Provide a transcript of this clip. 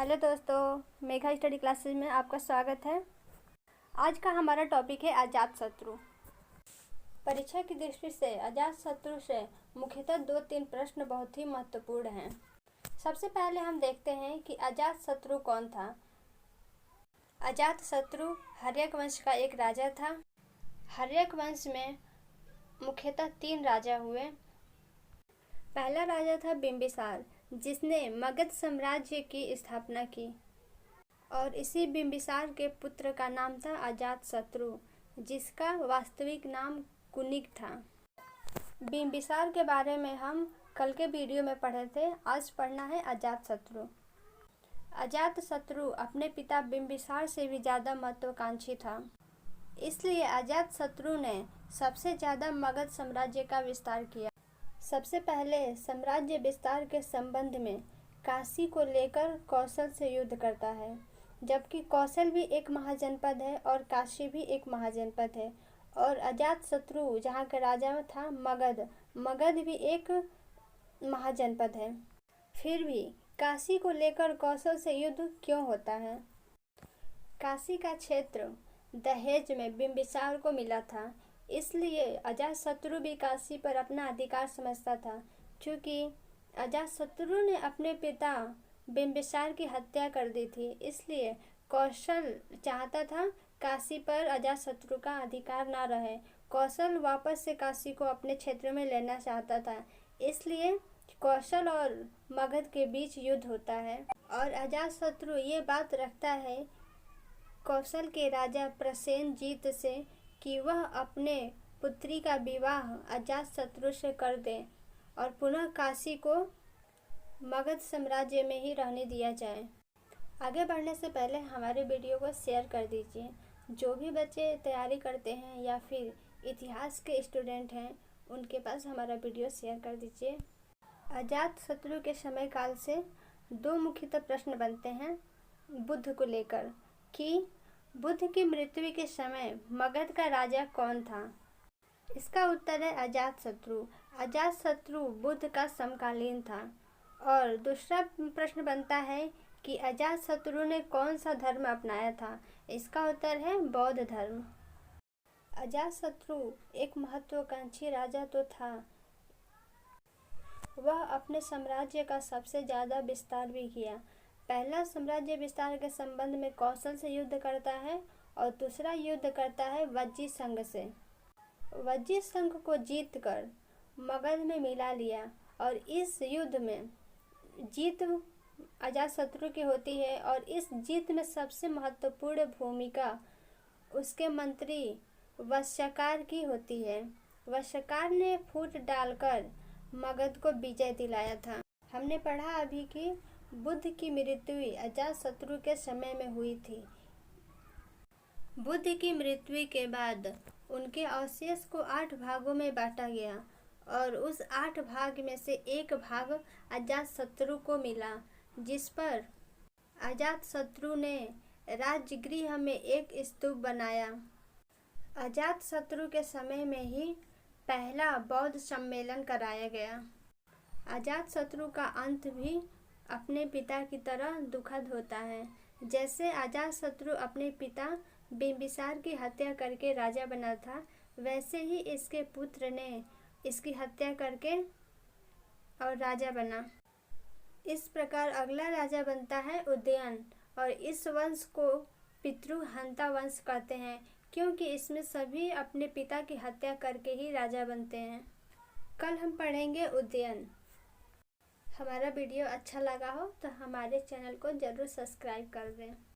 Hello दोस्तों, Megha study classes में आपका स्वागत है। आज का हमारा टॉपिक है अजातशत्रु। परीक्षा की दृष्टि से अजातशत्रु से मुख्यतः 2-3 प्रश्न बहुत ही महत्वपूर्ण हैं। सबसे पहले हम देखते हैं कि अजातशत्रु कौन था। अजातशत्रु हर्यक वंश का एक राजा था। हर्यक वंश में मुख्यतः 3 राजा हुए। पहला राजा था बिंबिसार, जिसने मगध साम्राज्य की स्थापना की, और इसी बिंबिसार के पुत्र का नाम था अजातशत्रु, जिसका वास्तविक नाम कुनिक था। बिंबिसार के बारे में हम कल के वीडियो में पढ़े थे, आज पढ़ना है अजातशत्रु। अजातशत्रु अपने पिता बिंबिसार से भी ज़्यादा महत्वाकांक्षी था, इसलिए अजातशत्रु ने सबसे ज़्यादा मगध साम्राज्य का विस्तार किया। सबसे पहले साम्राज्य विस्तार के संबंध में काशी को लेकर कौशल से युद्ध करता है, जबकि कौशल भी एक महाजनपद है और काशी भी एक महाजनपद है, और अजातशत्रु जहाँ का राजा था मगध भी एक महाजनपद है। फिर भी काशी को लेकर कौशल से युद्ध क्यों होता है? काशी का क्षेत्र दहेज में बिंबिसार को मिला था, इसलिए अजातशत्रु भी काशी पर अपना अधिकार समझता था। क्योंकि अजातशत्रु ने अपने पिता बिंबिसार की हत्या कर दी थी, इसलिए कौशल चाहता था काशी पर अजातशत्रु का अधिकार ना रहे। कौशल वापस से काशी को अपने क्षेत्र में लेना चाहता था, इसलिए कौशल और मगध के बीच युद्ध होता है। और अजातशत्रु ये बात रखता है कौशल के राजा प्रसेनजीत से कि वह अपने पुत्री का विवाह अजातशत्रु से कर दे और पुनः काशी को मगध साम्राज्य में ही रहने दिया जाए। आगे बढ़ने से पहले हमारे वीडियो को शेयर कर दीजिए। जो भी बच्चे तैयारी करते हैं या फिर इतिहास के स्टूडेंट हैं, उनके पास हमारा वीडियो शेयर कर दीजिए। अजातशत्रु के समय काल से 2 मुख्यतः प्रश्न बनते हैं बुद्ध को लेकर कि बुद्ध की मृत्यु के समय मगध का राजा कौन था। इसका उत्तर है अजातशत्रु। अजातशत्रु बुद्ध का समकालीन था। और दूसरा प्रश्न बनता है कि अजातशत्रु ने कौन सा धर्म अपनाया था। इसका उत्तर है बौद्ध धर्म। अजातशत्रु एक महत्वाकांक्षी राजा तो था, वह अपने साम्राज्य का सबसे ज़्यादा विस्तार भी किया। पहला साम्राज्य विस्तार के संबंध में कौशल से युद्ध करता है और दूसरा युद्ध करता है वज्जी संघ से। वज्जी संघ को जीतकर मगध में मिला लिया, और इस युद्ध में जीत अजातशत्रु की होती है। और इस जीत में सबसे महत्वपूर्ण भूमिका उसके मंत्री वश्यकार की होती है। वश्यकार ने फूट डालकर मगध को विजय दिलाया था। हमने पढ़ा अभी कि बुद्ध की मृत्यु अजातशत्रु के समय में हुई थी। बुद्ध की मृत्यु के बाद उनके अवशेष को 8 भागों में बांटा गया, और उस 8 भाग में से एक भाग अजातशत्रु को मिला, जिस पर अजातशत्रु ने राजगृह में एक स्तूप बनाया। अजातशत्रु के समय में ही पहला बौद्ध सम्मेलन कराया गया। अजातशत्रु का अंत भी अपने पिता की तरह दुखद होता है। जैसे अजातशत्रु अपने पिता बिंबिसार की हत्या करके राजा बना था, वैसे ही इसके पुत्र ने इसकी हत्या करके और राजा बना। इस प्रकार अगला राजा बनता है उदयन, और इस वंश को पितृहंता वंश कहते हैं, क्योंकि इसमें सभी अपने पिता की हत्या करके ही राजा बनते हैं। कल हम पढ़ेंगे उदयन। हमारा वीडियो अच्छा लगा हो तो हमारे चैनल को ज़रूर सब्सक्राइब कर दें।